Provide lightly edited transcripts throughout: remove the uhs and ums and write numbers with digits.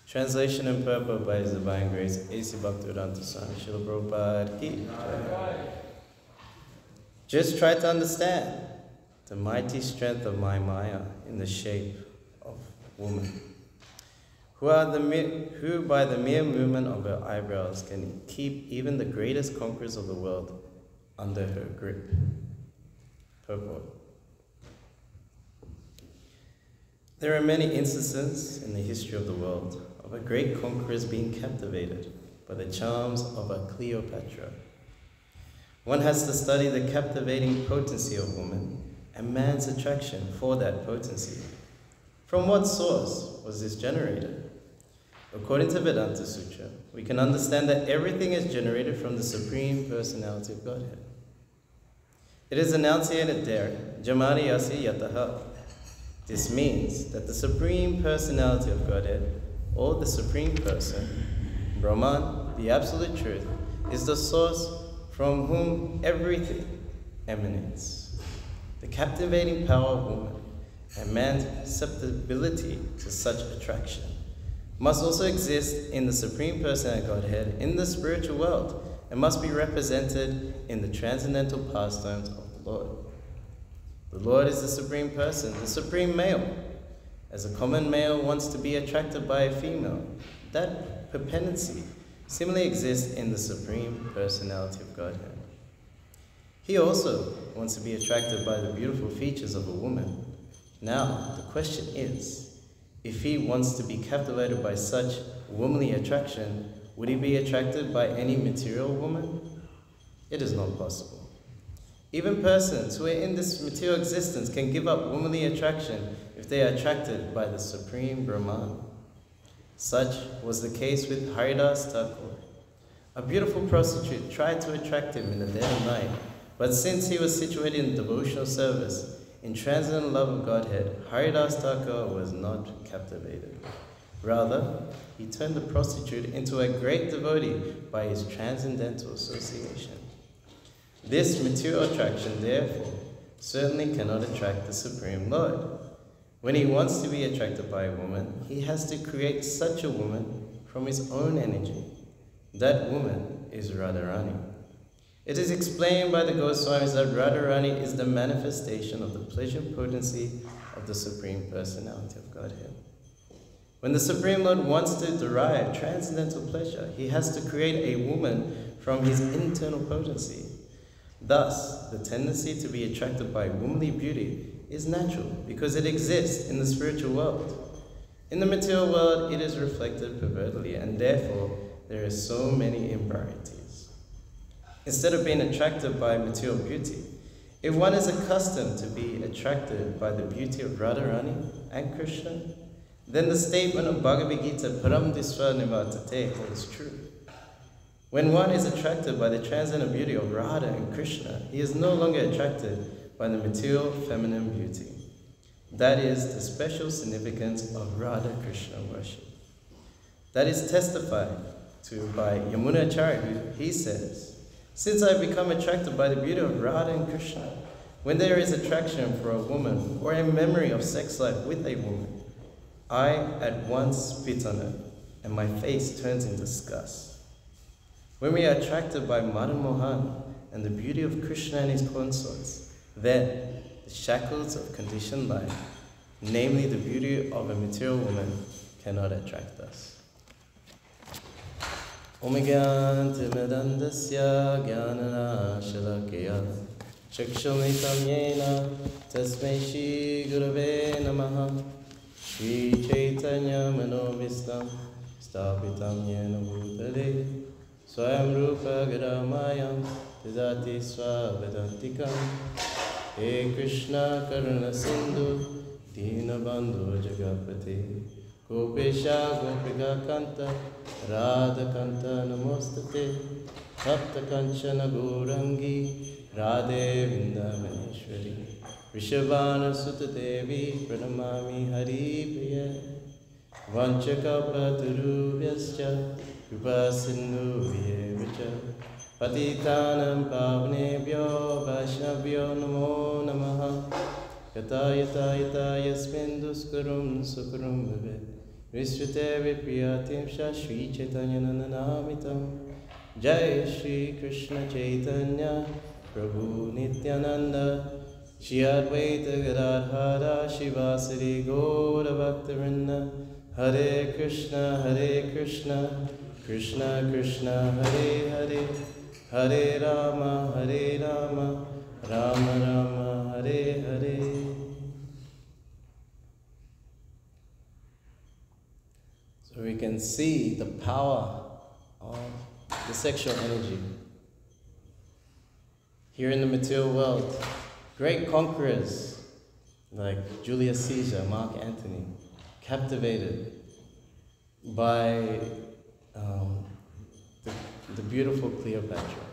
Translation and Purport by His Divine Grace, A.C. Vedānta-sūtra, Srila Prabhupada ki jai. Just try to understand the mighty strength of my māyā in the shape of woman, who by the mere movement of her eyebrows can keep even the greatest conquerors of the world under her grip. Purport. There are many instances in the history of the world of a great conquerors being captivated by the charms of a Cleopatra. One has to study the captivating potency of woman and man's attraction for that potency. From what source was this generated? According to Vedānta-sūtra, we can understand that everything is generated from the Supreme Personality of Godhead. It is enunciated there, janmādy, asya, yataḥ. This means that the Supreme Personality of Godhead, or the Supreme Person, Brahman, the Absolute Truth, is the source from whom everything emanates. The captivating power of woman and man's susceptibility to such attraction must also exist in the Supreme Personality of Godhead in the spiritual world and must be represented in the transcendental pastimes of the Lord. The Lord is the Supreme Person, the Supreme Male. As a common male wants to be attracted by a female, that potency similarly exists in the Supreme Personality of Godhead. He also wants to be attracted by the beautiful features of a woman. Now, the question is, if he wants to be captivated by such womanly attraction, would he be attracted by any material woman? It is not possible. Even persons who are in this material existence can give up womanly attraction if they are attracted by the Supreme Brahman. Such was the case with Haridasa. A beautiful prostitute tried to attract him in the dead of night, but since he was situated in devotional service, in transcendental love of Godhead, Haridasa was not captivated. Rather, he turned the prostitute into a great devotee by his transcendental association. This material attraction, therefore, certainly cannot attract the Supreme Lord. When he wants to be attracted by a woman, he has to create such a woman from his own energy. That woman is Radharani. It is explained by the Goswamis that Radharani is the manifestation of the pleasure potency of the Supreme Personality of Godhead. When the Supreme Lord wants to derive transcendental pleasure, he has to create a woman from his internal potency. Thus, the tendency to be attracted by womanly beauty is natural because it exists in the spiritual world. In the material world, it is reflected pervertedly, and therefore, there are so many impurities. Instead of being attracted by material beauty, if one is accustomed to be attracted by the beauty of Radharani and Krishna, then the statement of Bhagavad Gita, Param Disva Nivartate, holds true. When one is attracted by the transcendental beauty of Radha and Krishna, he is no longer attracted by the material feminine beauty. That is the special significance of Radha-Krishna worship. That is testified to by Yamunacharya, he says, since I have become attracted by the beauty of Radha and Krishna, when there is attraction for a woman or a memory of sex life with a woman, I at once spit on her and my face turns in disgust. When we are attracted by Madan Mohan and the beauty of Krishna and his consorts, then the shackles of conditioned life, namely the beauty of a material woman, cannot attract us. Om Gyantimidandasya Gyanana Shalakya Chakshumitam Yena Tasmai Shri Gurave Namaha Shri Chaitanya Manovistam Stapitam Yena Bhutale Swayam Rupa Gadamayam Tidati Swavedantikam He Krishna Karuna Sindhu Dina Bandhu Jagapati Gopesha Gopika Kanta Radha Kanta Namostate Bhakta Kanchana Gaurangi Radhe Vrindavaneshwari Rishabhana Sutta Devi Pranamami Hari Priya Vanchaka Paturubhyascha Kripa Sindhu Vyevacha Patitanam Pavnebhyo Vaishnavyo Namo Namaha Yata Yata Yata Yasmin Duskarum Sukarum Bhavet Visvate Vipriyatim Shri Chaitanya Nanamitam Jai Shri Krishna Chaitanya Prabhu Nityananda Shri Advaita Gadadhara Shivasari Gaura Bhaktavinda Hare Krishna Krishna Krishna Hare Hare Hare Rama Rama Rama Hare Hare. So we can see the power of the sexual energy. Here in the material world, great conquerors like Julius Caesar, Mark Antony, captivated by the beautiful Cleopatra.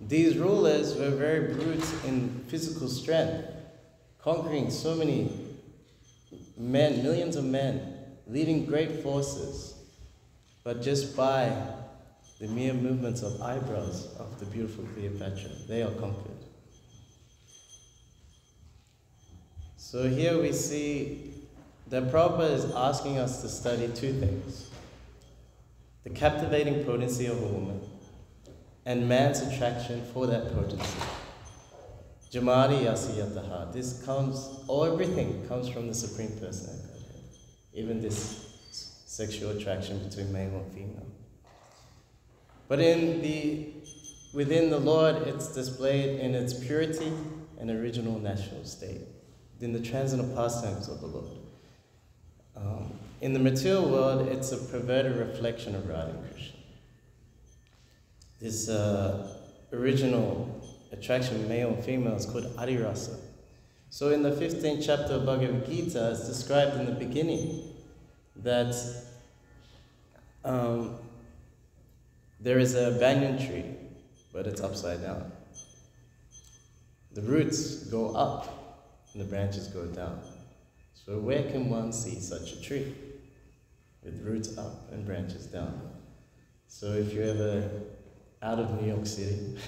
These rulers were very brute in physical strength, conquering so many men, millions of men, leading great forces, but just by the mere movements of eyebrows of the beautiful Cleopatra, they are conquered. So here we see that Prabhupada is asking us to study two things: the captivating potency of a woman and man's attraction for that potency. Janmādy, asya, yataḥ. This everything comes from the Supreme Personality of Godhead. Even this sexual attraction between male and female. But within the Lord, it's displayed in its purity and original natural state, in the transcendental pastimes of the Lord. In the material world, it's a perverted reflection of Radha and Krishna. This original attraction, male and female, is called adirasa. So in the 15th chapter of Bhagavad Gita, it's described in the beginning that there is a banyan tree, but it's upside down. The roots go up and the branches go down. So where can one see such a tree with roots up and branches down? So if you're ever out of New York City,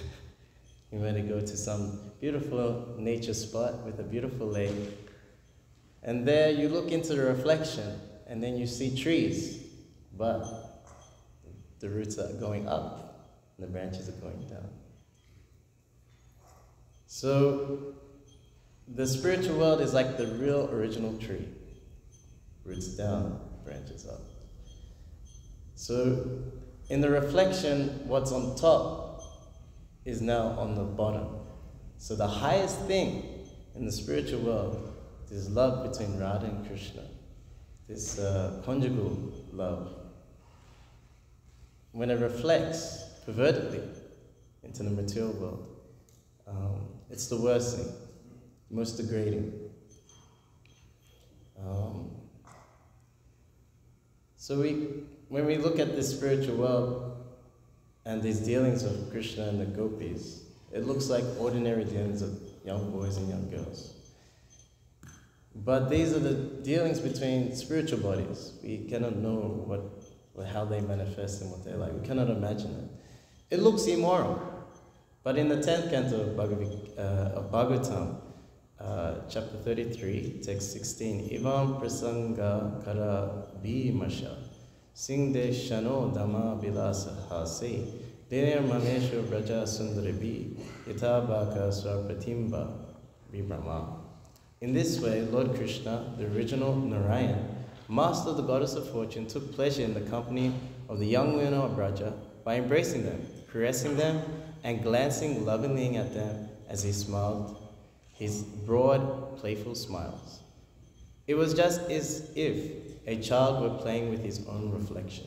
you might go to some beautiful nature spot with a beautiful lake, and there you look into the reflection and then you see trees, but the roots are going up and the branches are going down. So the spiritual world is like the real original tree. Roots down, branches up. So in the reflection, what's on top is now on the bottom. So the highest thing in the spiritual world is love between Radha and Krishna. This conjugal love. When it reflects pervertedly into the material world, it's the worst thing, most degrading. So when we look at this spiritual world and these dealings of Krishna and the gopis, it looks like ordinary dealings of young boys and young girls. But these are the dealings between spiritual bodies. We cannot know how they manifest and what they're like. We cannot imagine it. It looks immoral. But in the 10th canto of Bhagavatam, chapter 33, text 16, Ivam prasanga kara bhimasha singde shano dhamma bilasa hase dinir manesho braja sundaribi yatha bhaka swapratimba vibrahma. In this way, Lord Krishna, the original Narayan, master of the goddess of fortune, took pleasure in the company of the young women of Braja by embracing them, caressing them, and glancing lovingly at them as he smiled his broad, playful smiles. It was just as if a child were playing with his own reflection.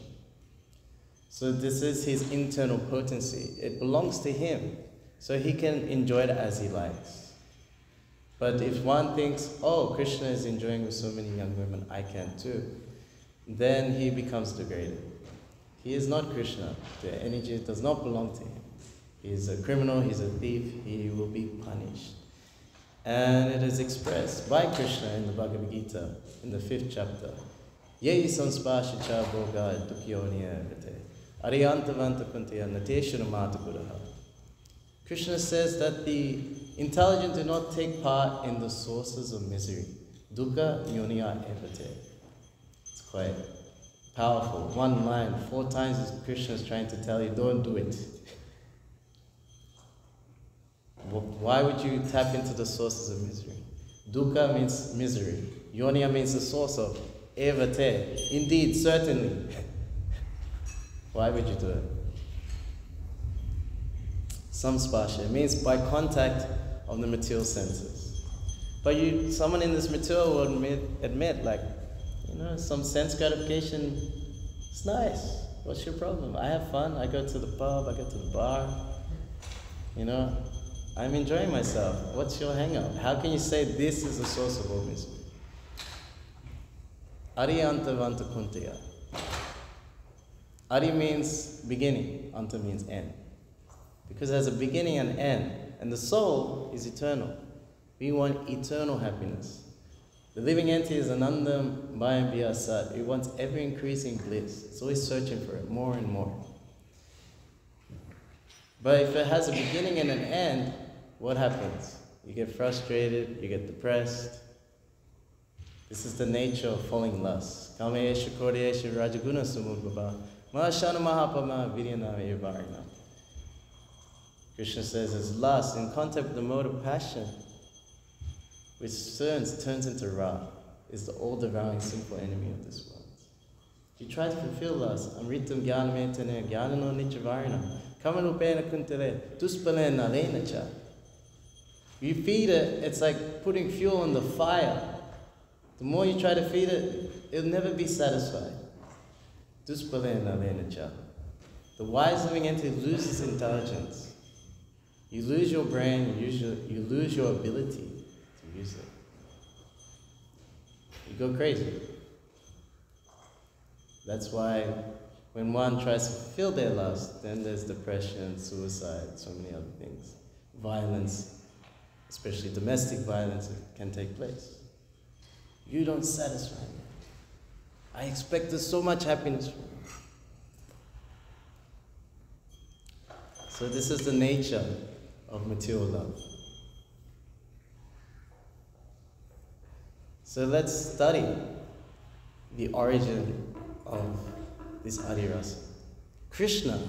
So this is his internal potency. It belongs to him, so he can enjoy it as he likes. But if one thinks, oh, Krishna is enjoying with so many young women, I can too, then he becomes degraded. He is not Krishna. The energy does not belong to him. He is a criminal, he's a thief, he will be punished. And it is expressed by Krishna in the Bhagavad Gita, in the 5th chapter. Yei sanspashicha bhoga dukyonya vate, ariyantavanta kuntiya nateshunamata gudaha. Krishna says that the intelligent do not take part in the sources of misery. Dukkha yoniya evate. It's quite powerful. One line, 4 times Krishna is trying to tell you, don't do it. Why would you tap into the sources of misery? Dukkha means misery. Yonya means the source of evate. Indeed, certainly. Why would you do it? Samspasha, it means by contact of the material senses. But someone in this material will admit, like, some sense gratification, it's nice. What's your problem? I have fun. I go to the pub, I go to the bar. I'm enjoying myself. What's your hang-up? How can you say this is the source of all misery? Ari anta vanta kuntaya. Ari means beginning, anta means end. Because there's a beginning and end, and the soul is eternal. We want eternal happiness. The living entity is anandam bhayam vyasat. It wants ever-increasing bliss. It's always searching for it, more and more. But if it has a beginning and an end, what happens? You get frustrated, you get depressed. This is the nature of falling lust. Kamesha kodesha rajaguna samudbhava mahashana mahapama vidyana evarina. Krishna says it's lust in contact with the mode of passion, which turns into Ra, is the all-devouring sinful enemy of this world. You try to fulfill lust. Amritam jnanametane jnanano nichavarina kamanupena kuntale duspalena lenacha. You feed it, it's like putting fuel on the fire. The more you try to feed it, it'll never be satisfied. Duspalena lenacha. The wise living entity loses intelligence. You lose your brain, you lose your ability to use it. You go crazy. That's why when one tries to fulfill their lust, then there's depression, suicide, so many other things. Violence, especially domestic violence, can take place. You don't satisfy me. I expected so much happiness from you. So this is the nature of material love. So let's study the origin of this adirasa. Krishna,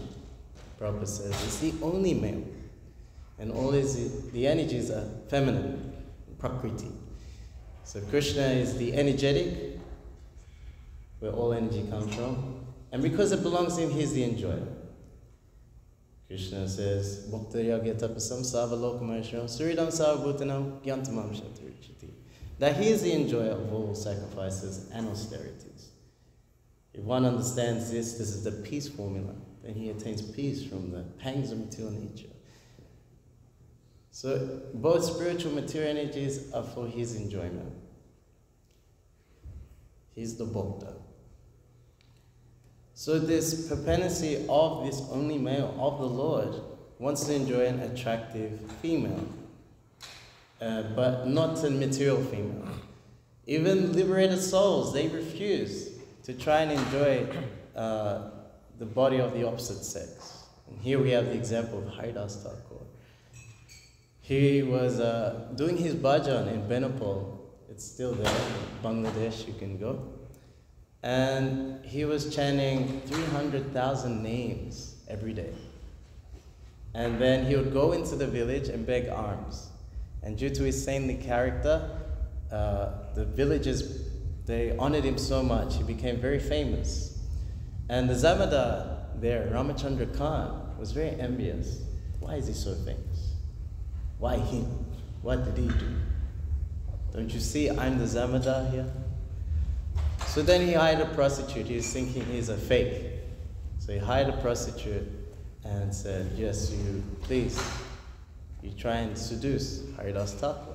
Prabhupada says, is the only male. And all the energies are feminine, prakriti. So Krishna is the energetic, where all energy comes from. And because it belongs to him, he's the enjoyer. Krishna says, that he is the enjoyer of all sacrifices and austerities. If one understands this is the peace formula, then he attains peace from the pangs of material nature. So both spiritual and material energies are for his enjoyment. He's the Bhokta. So this propensity of this only male, of the Lord, wants to enjoy an attractive female, but not a material female. Even liberated souls, they refuse to try and enjoy the body of the opposite sex. And here we have the example of Haridas Thakur. He was doing his bhajan in Benapole. It's still there, in Bangladesh, you can go. And he was chanting 300,000 names every day. And then he would go into the village and beg alms. And due to his saintly character, the villagers, they honored him so much, he became very famous. And the Zamadar there, Ramachandra Khan, was very envious. Why is he so famous? Why him? What did he do? Don't you see I'm the Zamadar here? So then he hired a prostitute. He was thinking he's a fake. So he hired a prostitute and said, yes, you try and seduce Haridas Thakur.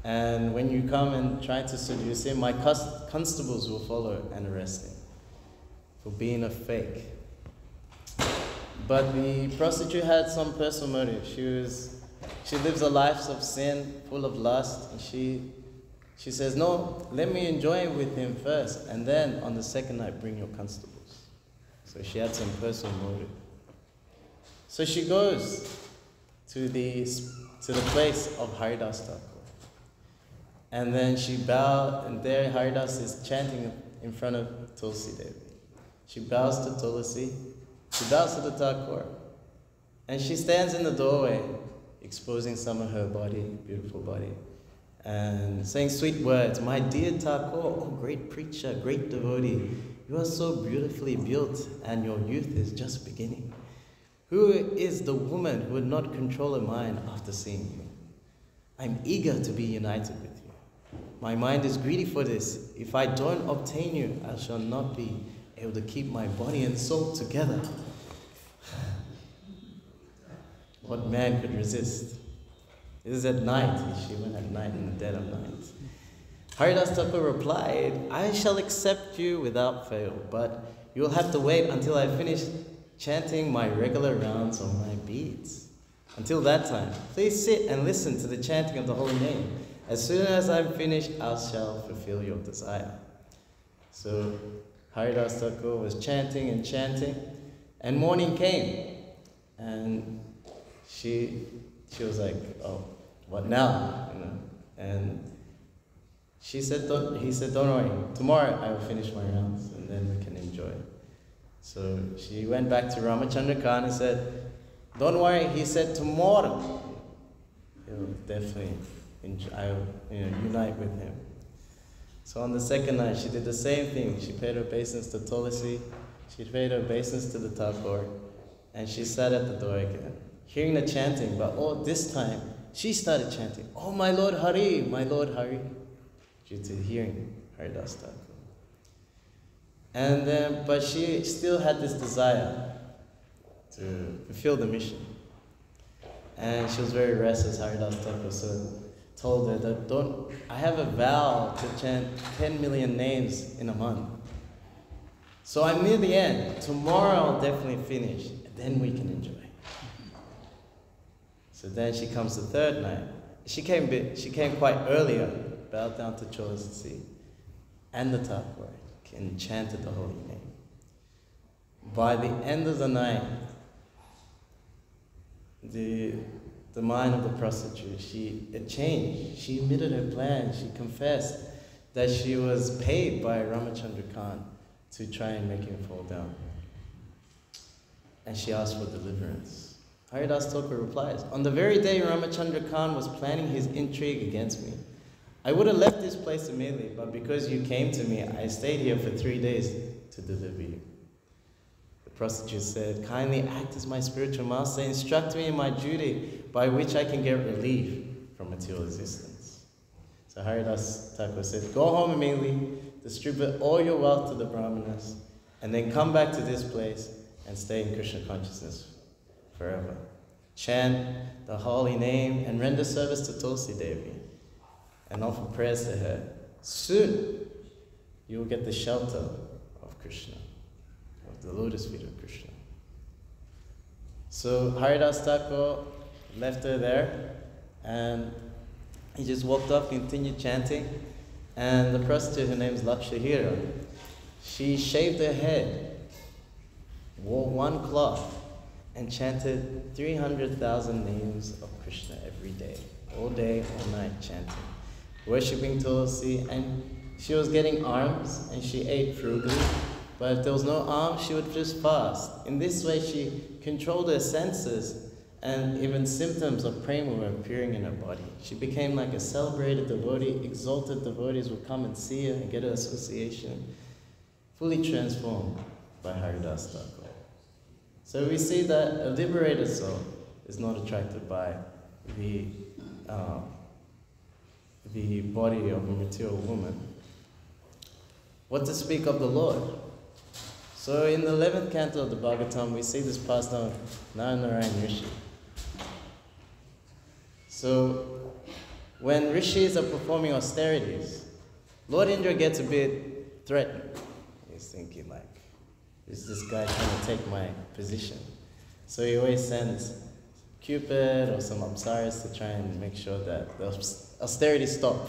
And when you come and try to seduce him, my constables will follow and arrest him for being a fake. But the prostitute had some personal motive. She lives a life of sin, full of lust, and she says, no, let me enjoy with him first, and then on the second night, bring your constables. So she had some personal motive. So she goes to the place of Haridas Thakur. And then she bowed, and there Haridas is chanting in front of Tulsi Devi. She bows to Tulsi, she bows to the Thakur, and she stands in the doorway, exposing some of her body, beautiful body, and saying sweet words. My dear Thakur, oh great preacher, great devotee, you are so beautifully built and your youth is just beginning. Who is the woman who would not control her mind after seeing you? I'm eager to be united with you. My mind is greedy for this. If I don't obtain you, I shall not be able to keep my body and soul together. What man could resist? This is at night. She went at night, in the dead of night. Haridas Thakur replied, I shall accept you without fail, but you'll have to wait until I finish chanting my regular rounds on my beads. Until that time, please sit and listen to the chanting of the holy name. As soon as I'm finished, I shall fulfill your desire. So Haridas Thakur was chanting and chanting, and morning came, and she was like, oh, what now? You know, and he said, don't worry, tomorrow I will finish my rounds, and then we can enjoy. So she went back to Ramachandra Khan and said, don't worry, he said tomorrow he'll definitely I'll unite with him. So on the second night, she did the same thing. She paid her obeisance to Tulsi, she paid her obeisance to the Thakur, and she sat at the door again, hearing the chanting, but this time, she started chanting, oh my Lord Hari, due to hearing Haridas Thakur. And then, but she still had this desire to fulfill the mission. And she was very restless, Haridas Thakur, so told her that I have a vow to chant 10 million names in a month. So I'm near the end. Tomorrow I'll definitely finish, and then we can enjoy. So then she comes the third night. She came quite earlier, bowed down to Tulsi and the Thakur, and chanted the holy name. By the end of the night, the mind of the prostitute, it changed. She admitted her plan. She confessed that she was paid by Ramachandra Khan to try and make him fall down. And she asked for deliverance. Haridas Thakur replies, on the very day Ramachandra Khan was planning his intrigue against me, I would have left this place immediately, but because you came to me, I stayed here for 3 days to deliver you. The prostitute said, kindly act as my spiritual master, instruct me in my duty by which I can get relief from material existence. So Haridas Thakur said, go home immediately, distribute all your wealth to the Brahmanas, and then come back to this place and stay in Krishna consciousness forever. Chant the holy name and render service to Tulsi Devi and offer prayers to her. Soon you will get the shelter of Krishna, of the lotus feet of Krishna. So Haridas Thakur left her there, and he just walked up, continued chanting, and the prostitute, her name is Lakshahira, she shaved her head, wore one cloth, and chanted 300,000 names of Krishna every day, all night chanting, worshipping Tulsi, and she was getting alms, and she ate frugally, but if there was no alms, she would just fast. In this way, she controlled her senses, and even symptoms of prema were appearing in her body. She became like a celebrated devotee. Exalted devotees would come and see her and get her association, fully transformed by Haridas Thakur. So we see that a liberated soul is not attracted by the body of a material woman. What to speak of the Lord? So in the 11th canto of the Bhagavatam, we see this pastime of Narayan Rishi. So when rishis are performing austerities, Lord Indra gets a bit threatened. He's thinking like, is this guy trying to take my position? So he always sends Cupid or some apsaras to try and make sure that the austerities stop.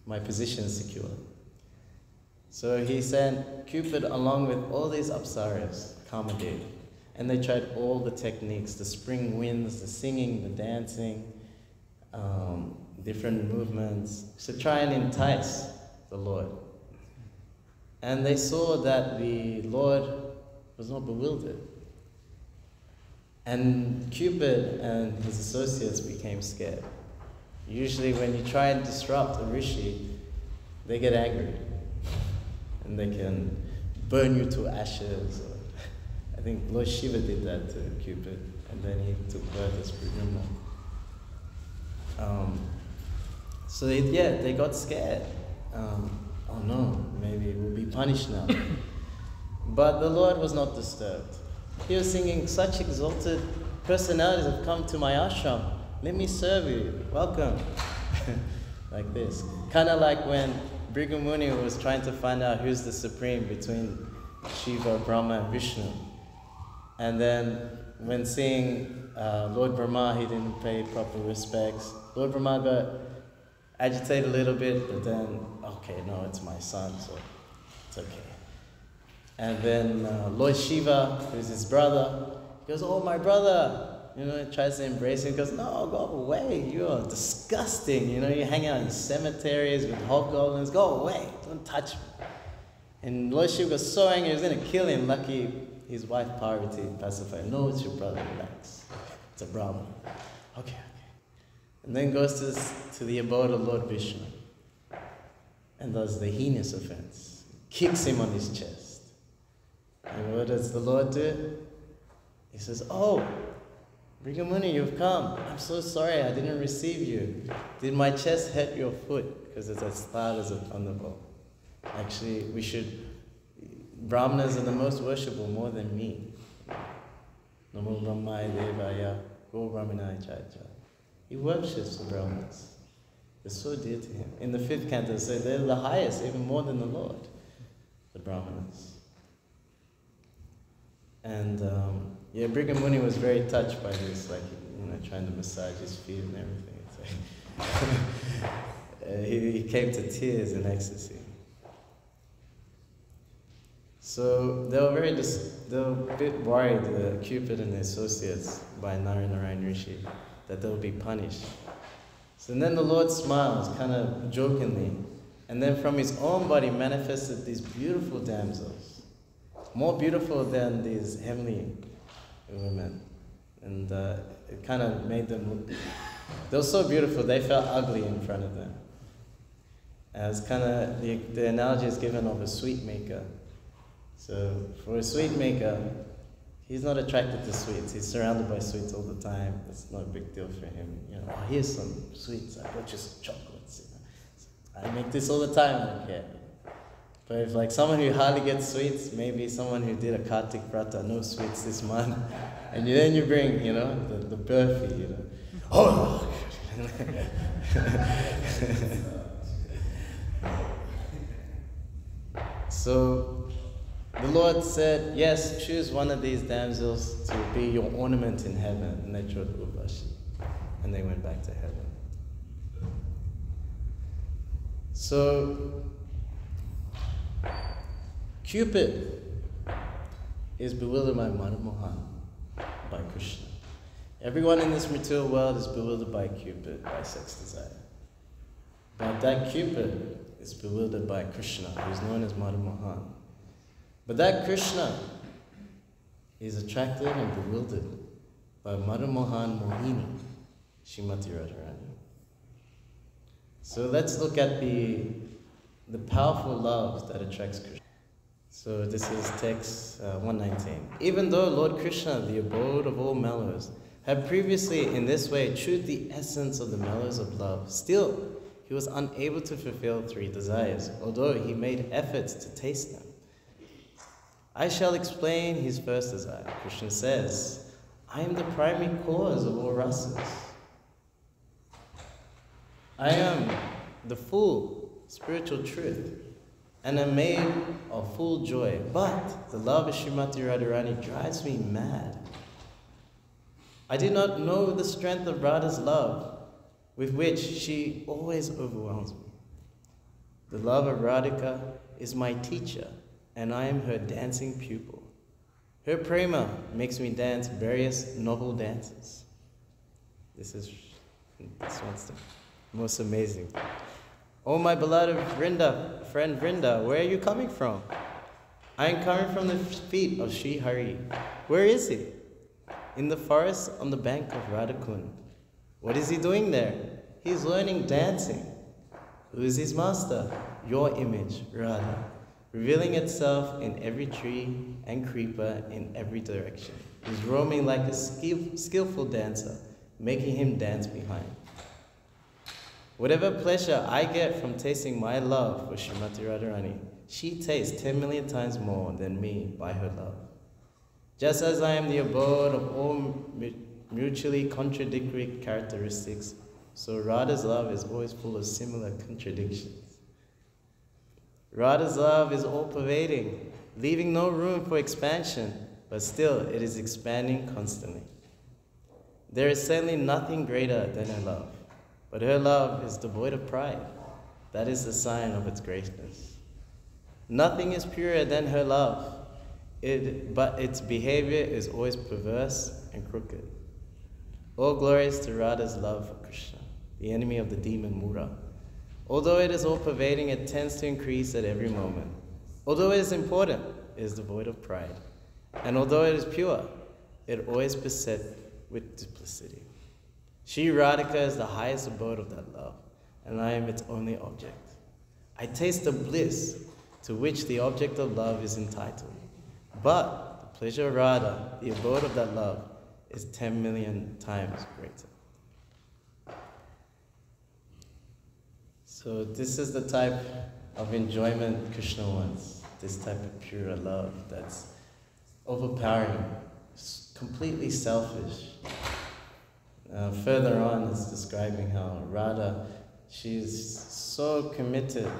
My position is secure. So he sent Cupid along with all these apsaras, Kamadev, and they tried all the techniques, the spring winds, the singing, the dancing, different movements, to try and entice the Lord. And they saw that the Lord was not bewildered. And Cupid and his associates became scared. Usually when you try and disrupt a rishi, they get angry. And they can burn you to ashes. Or, I think Lord Shiva did that to Cupid, and then he took birth as Brahman. So they got scared. Oh no, maybe we'll be punished now. But the Lord was not disturbed. He was singing, such exalted personalities have come to my ashram. Let me serve you. Welcome. Like this. Kind of like when Bhrigu Muni was trying to find out who's the supreme between Shiva, Brahma, and Vishnu. And then when seeing Lord Brahma, he didn't pay proper respects. Lord Brahma got agitated a little bit, but then, okay, no, it's my son, so it's okay. And then Lord Shiva, who's his brother, he goes, oh, my brother. You know, he tries to embrace him. He goes, no, go away. You are disgusting. You know, you hang out in cemeteries with hobgoblins. Go away. Don't touch me. And Lord Shiva was so angry, he was going to kill him. Lucky his wife Parvati pacified. No, it's your brother. Relax. It's a Brahman. Okay. And then goes to the abode of Lord Vishnu and does the heinous offense. Kicks him on his chest. And what does the Lord do? He says, oh, Bhrigu Muni, you've come. I'm so sorry, I didn't receive you. Did my chest hurt your foot? Because it's as loud as a thunderbolt. Actually, Brahmanas are the most worshipful, more than me. Namo Brahmaya Devaya, Go Brahmanaya Chacha. He worships the Brahmanas. They're so dear to him. In the 5th canto, they say they're the highest, even more than the Lord, the Brahmanas. And Bhrigu Muni was very touched by this, like, trying to massage his feet and everything. Like he came to tears in ecstasy. So they were a bit worried, Cupid and the associates, by Narayan Rishi, that they'll be punished. So then the Lord smiles, kind of jokingly, and then from his own body manifested these beautiful damsels, more beautiful than these heavenly women. And it kind of made them look, they were so beautiful, they felt ugly in front of them. As kind of, the analogy is given of a sweet maker. So for a sweet maker, he's not attracted to sweets. He's surrounded by sweets all the time. It's not a big deal for him. Oh, here's some sweets. I brought you some chocolates. I make this all the time. I don't care. But if like someone who hardly gets sweets, maybe someone who did a Kartik Vrata, no sweets this month, and then you bring, the burfi, Oh! So the Lord said, yes, choose one of these damsels to be your ornament in heaven. And they chose Urvashi. And they went back to heaven. So Cupid is bewildered by Madhamohan, by Krishna. Everyone in this material world is bewildered by Cupid, by sex desire. But that Cupid is bewildered by Krishna, who is known as Madhamohan. But that Krishna is attracted and bewildered by Madhamohan Mohini, Srimati Radharani. So let's look at the powerful love that attracts Krishna. So this is text 119. Even though Lord Krishna, the abode of all mellows, had previously in this way chewed the essence of the mellows of love, still he was unable to fulfill 3 desires, although he made efforts to taste them. I shall explain his first desire. Krishna says, I am the primary cause of all rasas. I am the full spiritual truth, and am made of full joy. But the love of Srimati Radharani drives me mad. I did not know the strength of Radha's love, with which she always overwhelms me. The love of Radhika is my teacher, and I am her dancing pupil. Her prema makes me dance various novel dances. This one's the most amazing. Oh, my beloved friend Vrinda, where are you coming from? I am coming from the feet of Sri Hari. Where is he? In the forest on the bank of Radhakund. What is he doing there? He's learning dancing. Who is his master? Your image, Radha, revealing itself in every tree and creeper in every direction. He's roaming like a skillful dancer, making him dance behind. Whatever pleasure I get from tasting my love for Srimati Radharani, she tastes 10 million times more than me by her love. Just as I am the abode of all mutually contradictory characteristics, so Radha's love is always full of similar contradictions. Radha's love is all-pervading, leaving no room for expansion, but still it is expanding constantly. There is certainly nothing greater than her love, but her love is devoid of pride. That is the sign of its greatness. Nothing is purer than her love, but its behavior is always perverse and crooked. All glories to Radha's love for Krishna, the enemy of the demon Mura. Although it is all-pervading, it tends to increase at every moment. Although it is important, it is devoid of pride. And although it is pure, it always beset with duplicity. Shri Radhika is the highest abode of that love, and I am its only object. I taste the bliss to which the object of love is entitled. But the pleasure of Radha, the abode of that love, is 10 million times greater. So this is the type of enjoyment Krishna wants, this type of pure love that's overpowering, completely selfish. Further on, it's describing how Radha, she's so committed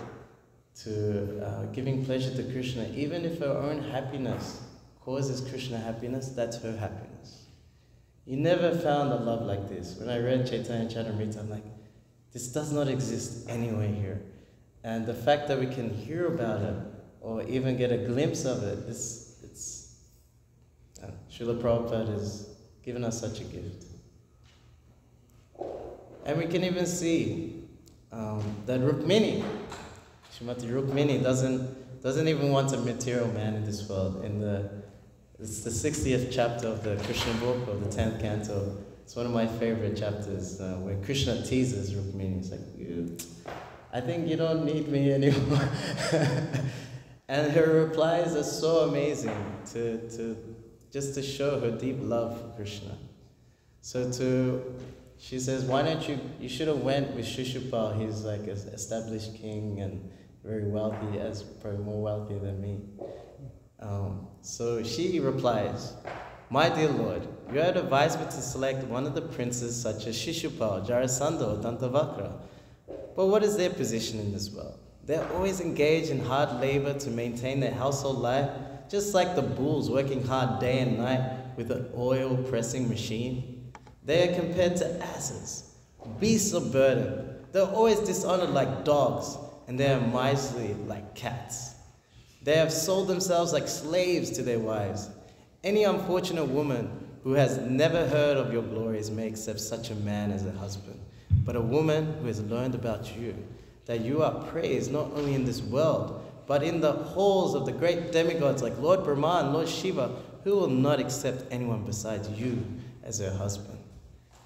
to giving pleasure to Krishna, even if her own happiness causes Krishna happiness, that's her happiness. You never found a love like this. When I read Chaitanya Charitamrita, I'm like, this does not exist anywhere here. And the fact that we can hear about it, or even get a glimpse of it, Srila Prabhupada has given us such a gift. And we can even see that Rukmini, Srimati Rukmini doesn't even want a material man in this world. It's the 60th chapter of the Krishna book, of the 10th canto. It's one of my favorite chapters where Krishna teases Rukmini. He's like, I think you don't need me anymore. And her replies are so amazing just to show her deep love for Krishna. She says, why don't you should have went with Shishupal. He's like an established king and very wealthy, probably more wealthy than me. So she replies, my dear Lord, you had advised me to select one of the princes such as Shishupal, Jarasandha, or Dantavakra. But what is their position in this world? They're always engaged in hard labor to maintain their household life, just like the bulls working hard day and night with an oil-pressing machine. They are compared to asses, beasts of burden. They're always dishonored like dogs, and they are miserly like cats. They have sold themselves like slaves to their wives. Any unfortunate woman who has never heard of your glories may accept such a man as a husband. But a woman who has learned about you, that you are praised not only in this world, but in the halls of the great demigods like Lord Brahman, Lord Shiva, who will not accept anyone besides you as her husband.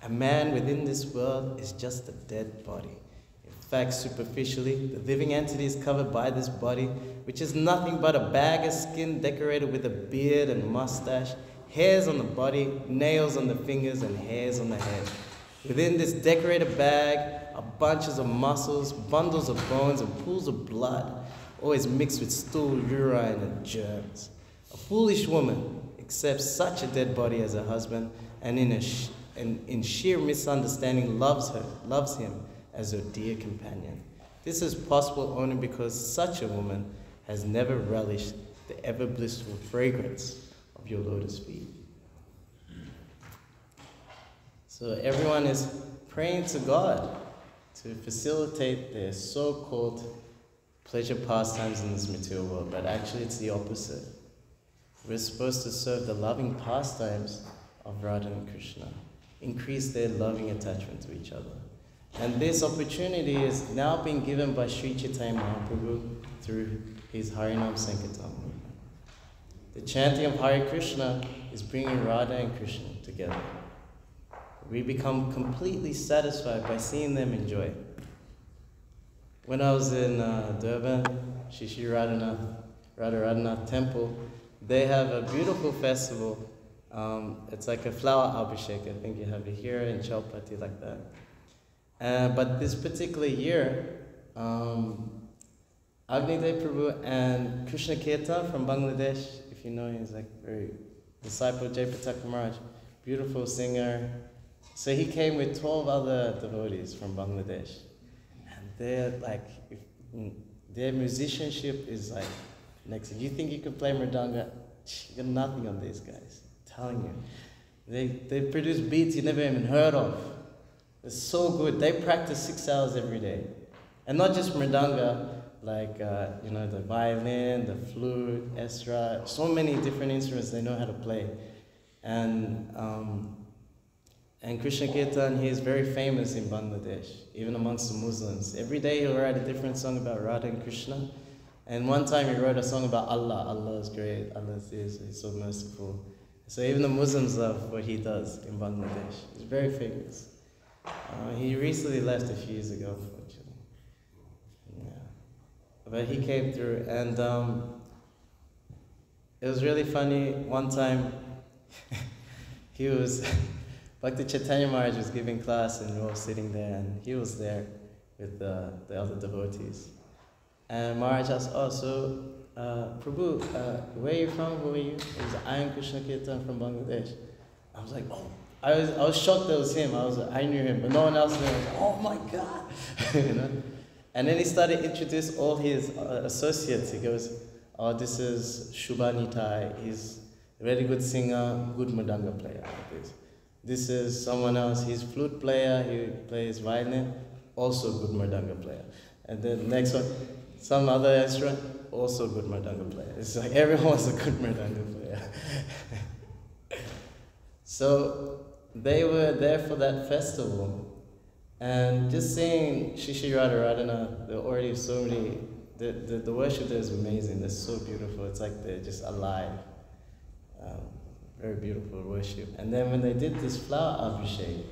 A man within this world is just a dead body. In fact, superficially, the living entity is covered by this body, which is nothing but a bag of skin decorated with a beard and mustache, hairs on the body, nails on the fingers, and hairs on the head. Within this decorated bag are bunches of muscles, bundles of bones, and pools of blood, always mixed with stool, urine, and germs. A foolish woman accepts such a dead body as a husband, and in sheer misunderstanding loves him as her dear companion. This is possible only because such a woman has never relished the ever-blissful fragrance of your lotus feet. So everyone is praying to God to facilitate their so-called pleasure pastimes in this material world, but actually it's the opposite. We're supposed to serve the loving pastimes of Radha and Krishna, increase their loving attachment to each other. And this opportunity is now being given by Sri Chaitanya Mahaprabhu through his Harinam Sankirtan movement. The chanting of Hare Krishna is bringing Radha and Krishna together. We become completely satisfied by seeing them enjoy. When I was in Durban, Shri Radhanath Temple, they have a beautiful festival. It's like a flower abhishek. I think you have it here in Chaupati like that. But this particular year, Agnidev Prabhu and Krishna Kirtan from Bangladesh, if you know him, he's like very disciple of Jayapataka Maharaj, beautiful singer. So he came with 12 other devotees from Bangladesh. And they're like, their musicianship is like next. If you think you can play mridanga, you got nothing on these guys. I'm telling you. They produce beats you never even heard of. It's so good. They practice 6 hours every day. And not just mridanga, like, the violin, the flute, esra, so many different instruments they know how to play. And Krishna Kirtan, he is very famous in Bangladesh, even amongst the Muslims. Every day he'll write a different song about Radha and Krishna. And one time he wrote a song about Allah. Allah is great, Allah is this, he's so merciful. So even the Muslims love what he does in Bangladesh. He's very famous. He recently left a few years ago, unfortunately. Yeah. But he came through, and it was really funny. One time, he was... Like the Chaitanya Maharaj was giving class and we were all sitting there, and he was there with the other devotees. And Maharaj asked, Prabhu, where are you from? Who are you? He was like, I am Krishna Kirtan from Bangladesh. I was like, oh, I was shocked that it was him. I knew him, but no one else knew him. I was like, oh my God. And then he started to introduce all his associates. He goes, oh, this is Shubhanitai. He's a very good singer, good mridanga player, like this. This is someone else, he's flute player, he plays violin, also good mridanga player. And then next one, some other instrument, also good mridanga player. It's like everyone's a good mridanga player. So they were there for that festival, and just seeing Shri Radharana, there are already so many, the worship there is amazing, they're so beautiful, it's like they're just alive. Very beautiful worship. And then when they did this flower abhishek,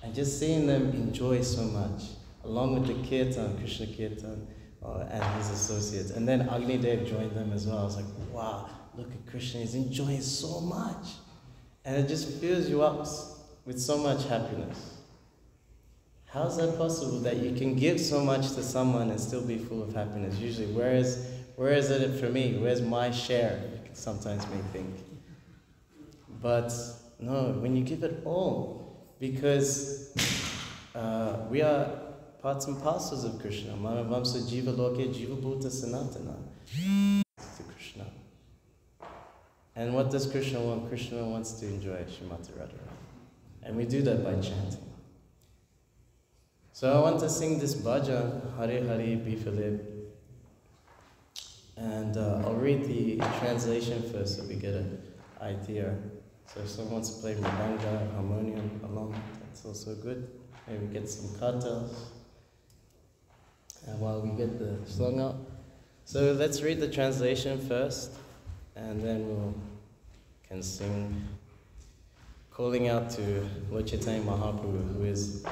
and just seeing them enjoy so much, along with the kirtan, Krishna Kirtan, and his associates. And then Agnidev joined them as well. I was like, wow, look at Krishna, he's enjoying so much. And it just fills you up with so much happiness. How is that possible that you can give so much to someone and still be full of happiness? Usually, where is it for me? Where's my share? You can sometimes may think. But no, when you give it all, because we are parts and parcels of Krishna. Manavamsa jiva loke jiva bhuta sanatana. To Krishna. And what does Krishna want? Krishna wants to enjoy Srimati Radharani. And we do that by chanting. So I want to sing this bhajan, Hare Hare Bifalib. And I'll read the translation first so we get an idea. So if someone wants to play mridanga, harmonium along, that's also good. Maybe get some katas. And while we get the song out. So let's read the translation first, and then we can sing, calling out to Lord Chaitanya Mahaprabhu, who is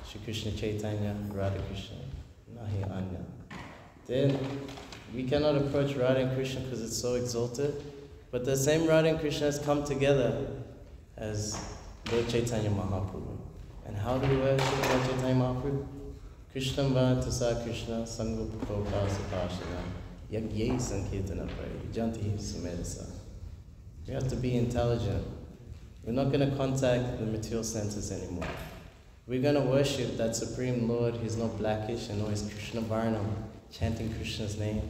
Shri Krishna Chaitanya, Radha Krishna, Nahi Anya. Then we cannot approach Radha and Krishna because it's so exalted. But the same Radha and Krishna has come together as Lord Chaitanya Mahaprabhu. And how do we worship Lord Chaitanya Mahaprabhu? Krishna Tasa Krishna Sangopukoka Sapashana Yagye Sankirtana Pari Janti Sumedasa. We have to be intelligent. We're not going to contact the material senses anymore. We're going to worship that Supreme Lord. He's not blackish and always Krishna Varnam, chanting Krishna's name,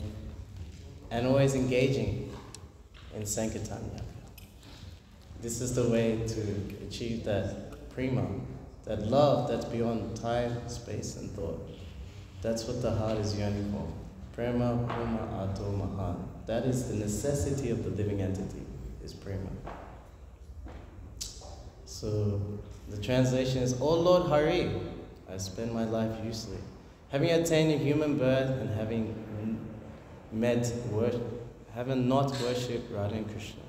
and always engaging in Sankirtan. This is the way to achieve that prema, that love that's beyond time, space, and thought. That's what the heart is yearning for. Prema, Puma, Ato, Mahan. That is the necessity of the living entity, is prema. So the translation is, O Lord Hari, I spent my life uselessly. Having attained a human birth and having not worshipped Radha and Krishna,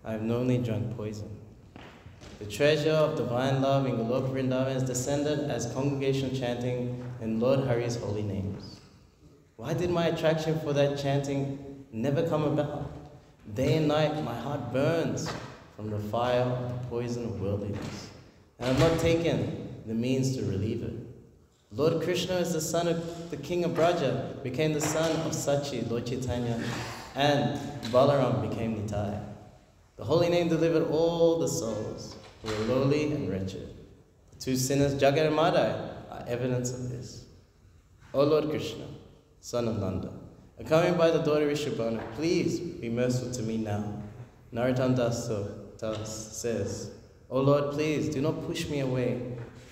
I have knowingly drunk poison. The treasure of divine love in Goloka Vrindavan is descended as congregational chanting in Lord Hari's holy names. Why did my attraction for that chanting never come about? Day and night my heart burns from the fire of the poison of worldliness, and I have not taken the means to relieve it. Lord Krishna is the son of the king of Braja, became the son of Sachi, Lord Chaitanya, and Balaram became Nitai. The holy name delivered all the souls who were lowly and wretched. The two sinners, Jagat and Madai, are evidence of this. O Lord Krishna, son of Nanda, accompanied by the daughter Rishabhanu, please be merciful to me now. Narottam Das says, O Lord, please do not push me away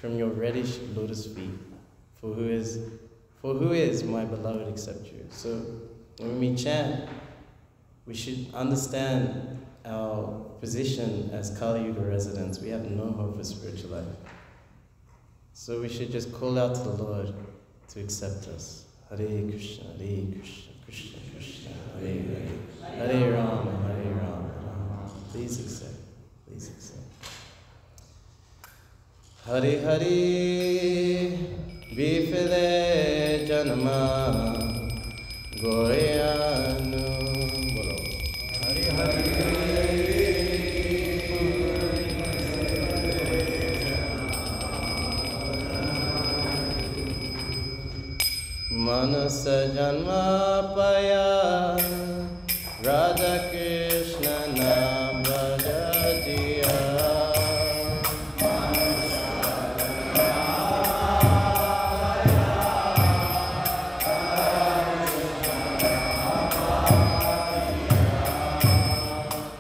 from your reddish lotus feet, for who is my beloved except you? So when we chant, we should understand our position as Kali Yuga residents. We have no hope for spiritual life. So we should just call out to the Lord to accept us. Hare Krishna, Krishna Krishna, Hare Hare, Hare Rama, Hare Rama. Please accept, please accept. Hare Hare, Bifide Janma, Goyanu, Bolo. Hare Hare. Manasa Janma Paya, Radha Krishna Nam Bhajajiya.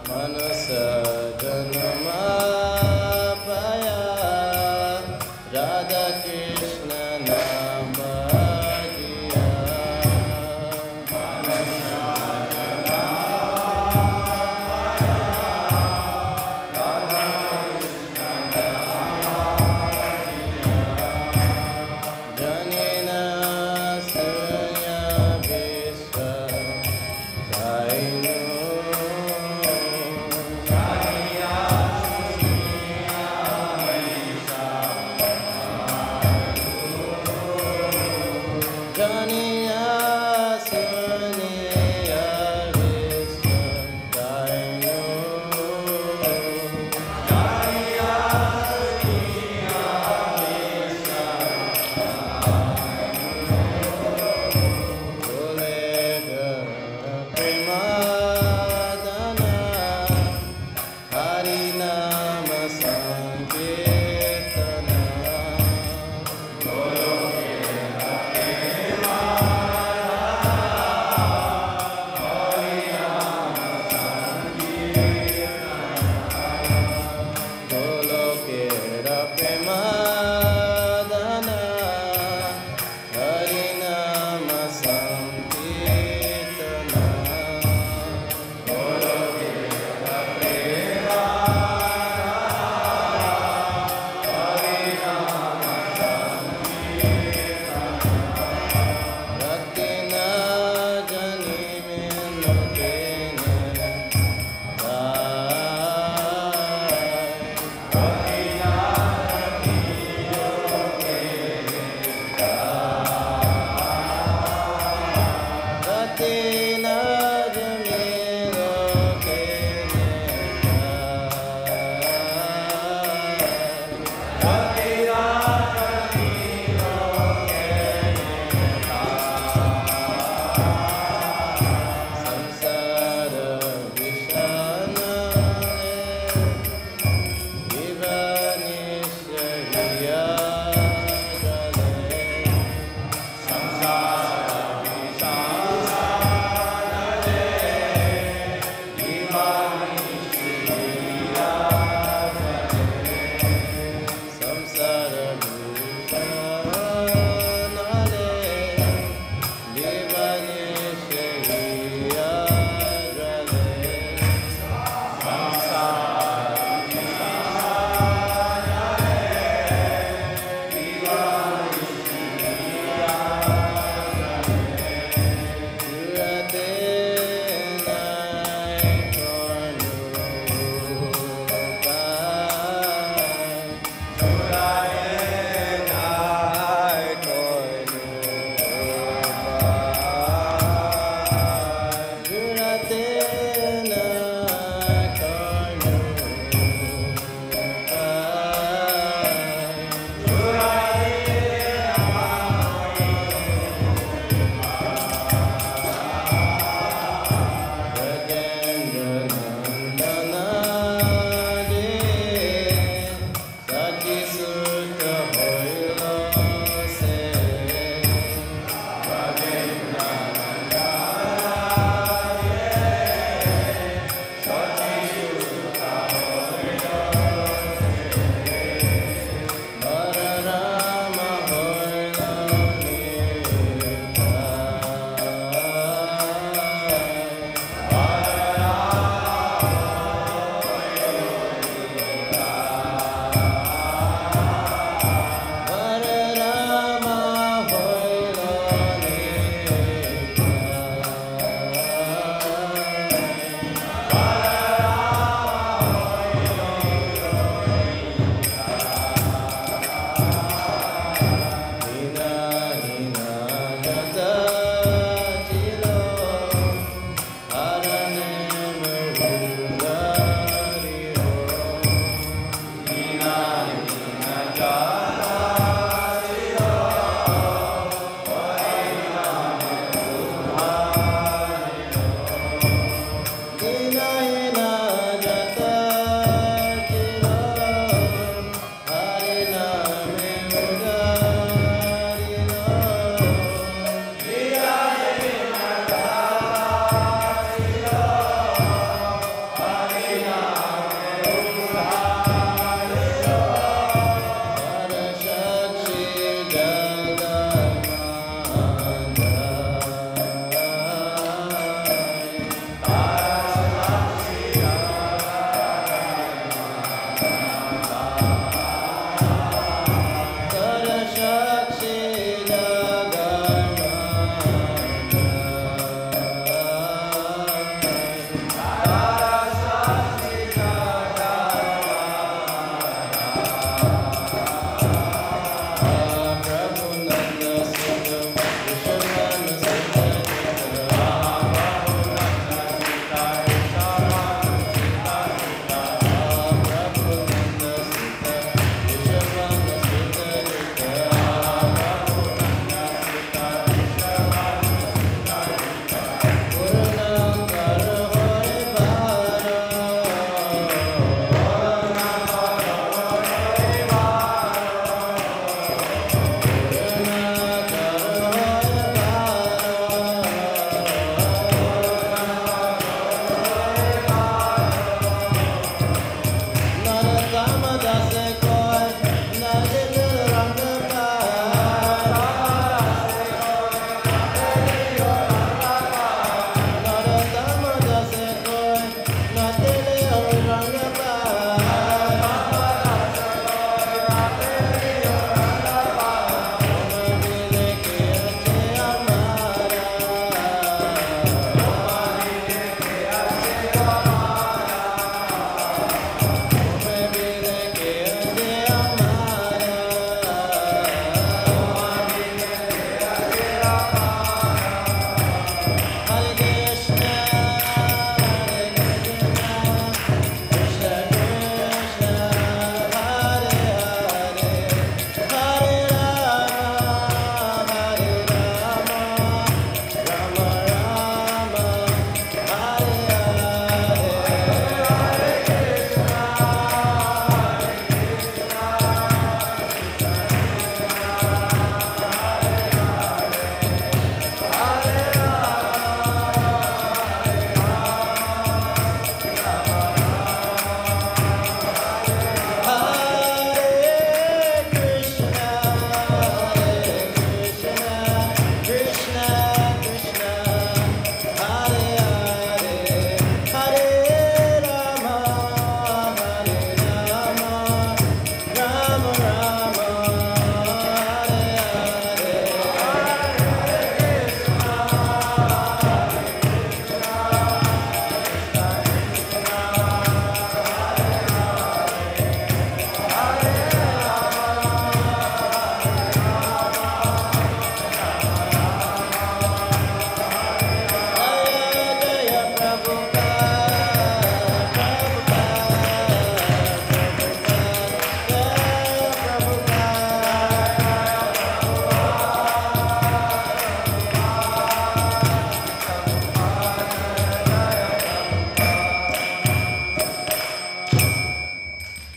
Manasa Janma Paya, Radha Krishna Nam Bhajajiya. Manasa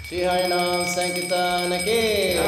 Shri Harinam Sankirtan Ki